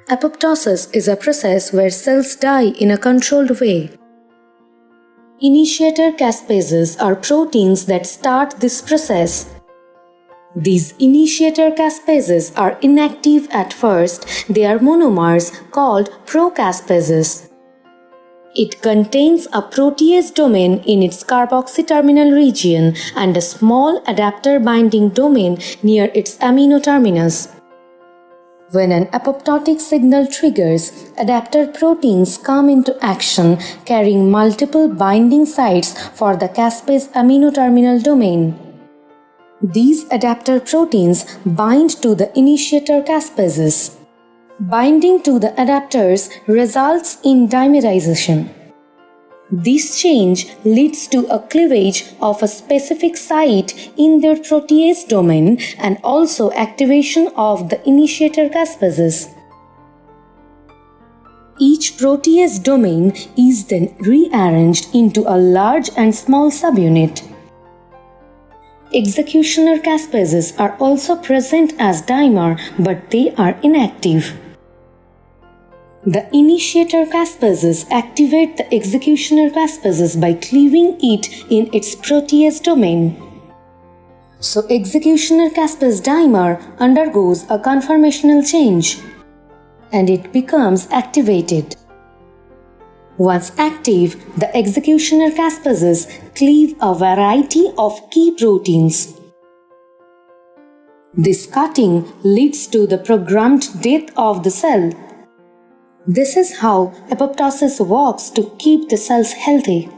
Apoptosis is a process where cells die in a controlled way. Initiator caspases are proteins that start this process. These initiator caspases are inactive at first. They are monomers called procaspases. It contains a protease domain in its carboxy-terminal region and a small adaptor-binding domain near its amino-terminus. When an apoptotic signal triggers, adapter proteins come into action carrying multiple binding sites for the caspase amino-terminal domain. These adapter proteins bind to the initiator caspases. Binding to the adapters results in dimerization. This change leads to a cleavage of a specific site in their protease domain and also activation of the initiator caspases. Each protease domain is then rearranged into a large and small subunit. Executioner caspases are also present as dimer, but they are inactive. The initiator caspases activate the executioner caspases by cleaving it in its protease domain. So executioner caspase dimer undergoes a conformational change and it becomes activated. Once active, the executioner caspases cleave a variety of key proteins. This cutting leads to the programmed death of the cell. This is how apoptosis works to keep the cells healthy.